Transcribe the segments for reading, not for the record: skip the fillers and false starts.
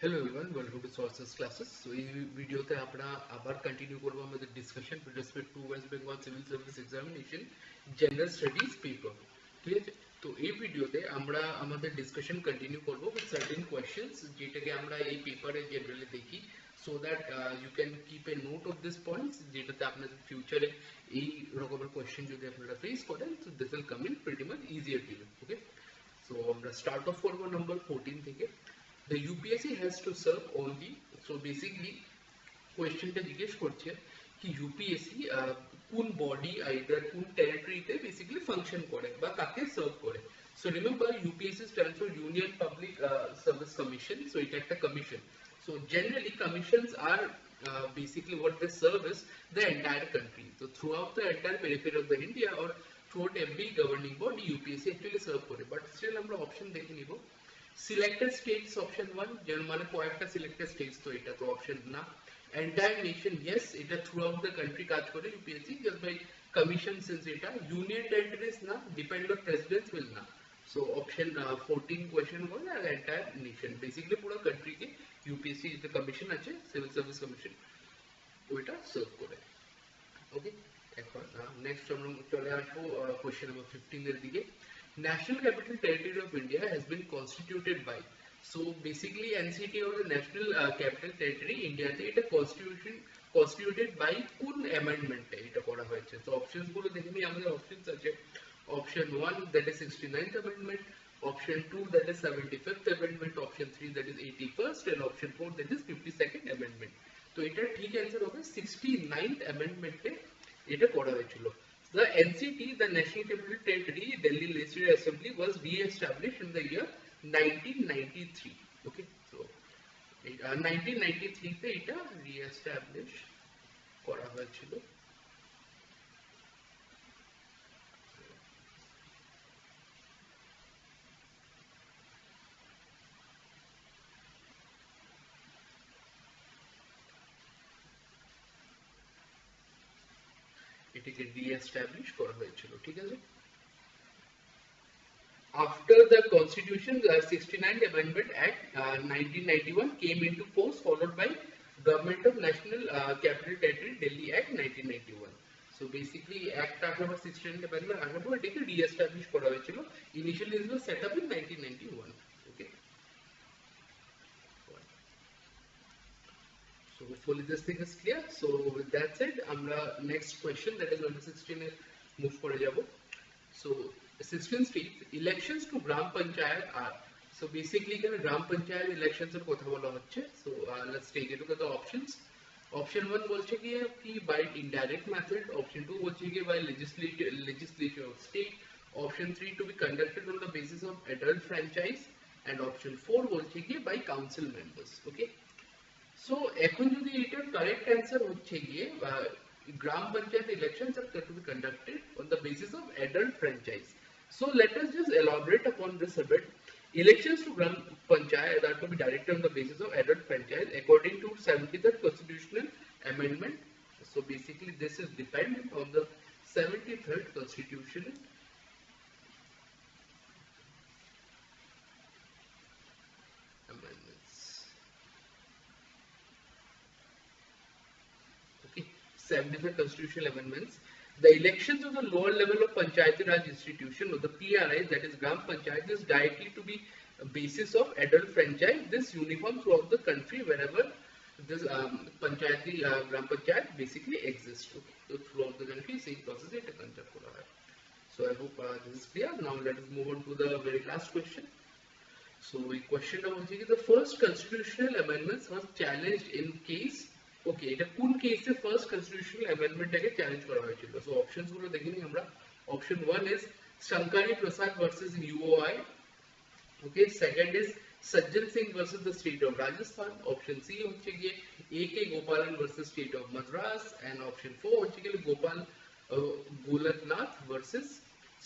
Hello everyone, welcome to Sources Classes. So এই ভিডিওতে আমরা আবার কন্টিনিউ করব আমাদের discussion with respect to west Bengal civil service examination general studies paper. ঠিক আছে, তো এই ভিডিওতে আমরা আমাদের ডিসকাশন কন্টিনিউ করব উইথ সার্টেন কোয়েশ্চেন্স যেটাকে আমরা এই পেপারে জেনারেলি দেখি, so that you can keep a note of this points, যেটাতে আপনাদের ফিউচারে এই রকমের কোয়েশ্চেন যদি আপনারা ফেস করেন, তো this will come in pretty much easier to you. Okay, so আমরা স্টার্ট অফ করব নাম্বার 14 থেকে। The UPSC has to serve only, so basically কোয়েশ্চেনটা জিজ্ঞেস করছে কি ইউপিএসসি কোন বডি আইদার কোন টেরিটরিতে বেসিক্যালি ফাংশন করে বা কাকে সার্ভ করে। So remember UPSC stands for union public service commission. So এটা একটা commission. So generally commissions are basically what they serve is the entire country. So throughout the entire periphery of the India or throughout every governing body UPSC actually serve করে, but still আমরা option দেখে নিব। Selected states option 1, যেমন মানে কয়েকটা selected states, তো এটা তো অপশন না। এন্টায়ার নেশন, ইয়েস এটা থ্রু আউট দ্য কান্ট্রি কাজ করে UPSC just by commission, since এটা ইউনিয়ন টেরিটরিজ না, ডিপেন্ড অন প্রেসিডেন্টস উইল না। সো অপশন 14 কোয়েশ্চেন বলে আর এন্টায়ার নেশন বেসিক্যালি পুরো কান্ট্রিকে ইউপিএসসি যেটা কমিশন আছে সিভিল সার্ভিস কমিশন ওইটা সার্ভ করে। ওকে, এখন নেক্সট আমরা চলে আসবো কোয়েশ্চেন নাম্বার 15 এর দিকে। National Capital Territory of India has been constituted by, so basically NCT or the National Capital Territory India তে এটা constituted by কোন amendment এ এটা করা হয়েছে। তো অপশনস গুলো দেখে নিই, আমাদের অপশনস আছে option 1 that is 69th amendment, option 2 that is 75th amendment, option 3 that is 81st, and option 4 that is 52nd amendment। তো এটা ঠিক অ্যান্সার হবে 69th amendment এ এটা করা হয়েছিল। The NCT, the National Capital Territory, Delhi Legislative Assembly, was re-established in the year 1993. Okay, so 1993 তে এটা re-establish করা হয়েছিল। এটাকে re-establish করা হয়েছিল, ঠিক আছে। After the Constitution, the 69th Amendment Act 1991 came into force, followed by Government of National Capital Territory Delhi Act 1991. So basically, Act আসার পর 69th Amendment আসার পর এটাকে re-establish করা হয়েছিল। Initially it was set up in 1991. Okay. So hopefully this thing is clear. So with that said, আমরা next question, that is number 16 A move করে যাব। So 16 states elections to gram panchayat are, so basically এখানে গ্রাম panchayat elections এর কথা বলা হচ্ছে। So let's take a look at the options. Option 1 বলছে কি by indirect method, option 2 বলছে কি by legislature of state, option 3 to be conducted on the basis of adult franchise, and option 4 বলছে কি by council members. Okay, so এখন যদি এটার correct answer হচ্ছে গিয়ে গ্রাম panchayat elections are to be conducted on the basis of adult franchise. So let us just elaborate upon this a bit. Elections to Gram Panchayat are to be directed on the basis of adult franchise according to 73rd Constitutional Amendment. So basically this is dependent on the 73rd Constitutional Amendments. Okay, 73rd Constitutional Amendments. The elections of the lower level of Panchayati Raj institution, or the PRI, that is Gram Panchayat, is directly to be a basis of adult franchise. This uniform throughout the country wherever this Panchayati Gram Panchayat basically exists. Okay, so throughout the country, same process it conduct kora hai. So I hope this is clear. Now let us move on to the very last question. So the question number is the first constitutional amendments was challenged in case, ওকে এটা কোন কেসে first constitutional অ্যামেন্ডমেন্টটাকে challenge করা হয়েছিল। So options গুলো দেখে নিই আমরা। Option 1 is Shankari Prasad versus UOI. Okay, second is Sajjan Singh versus the state of Rajasthan. Option C হচ্ছে গিয়ে A K Gopalan versus state of Madras, and option 4 হচ্ছে গিয়ে Gopal Golaknath versus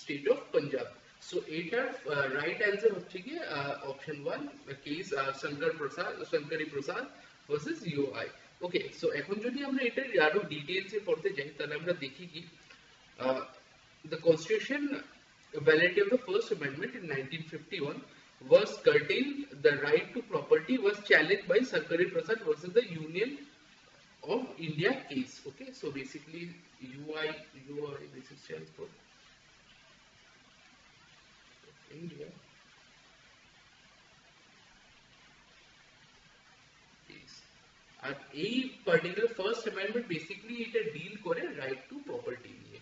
state of Punjab. So এটার রাইট অ্যান্সার হচ্ছে গিয়ে option 1 case Shankari Prasad versus UOI. Okay, so এখন যদি আমরা এটা আরো ডিটেইলসে পড়তে যাই, তাহলে আমরা দেখি কি the constitution validity of the first amendment in 1951 was curtailed, the right to property was challenged by Sarkari Prasad versus the Union of India case. Okay, so basically UI this is stands for India case. আর এই particular first amendment basically এটা deal করে right to property নিয়ে.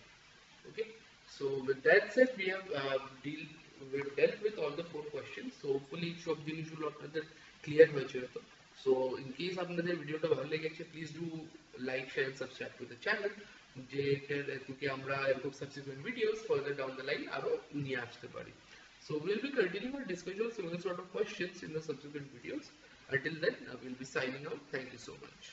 Okay, so with that said we've dealt with all the 4 questions. So hopefully সব জিনিসগুলো আপনাদের clear হয়েছে হয়তো. So in case আপনাদের ভিডিওটা ভালো লেগেছে, please do like, share and subscribe to the channel যে থেকে আমরা এরকম subsequent videos further down the line আরো নিয়ে আসতে পারি. So we'll be continuing our discussion of similar sort of questions in the subsequent videos. Until then, we'll be signing out. Thank you so much.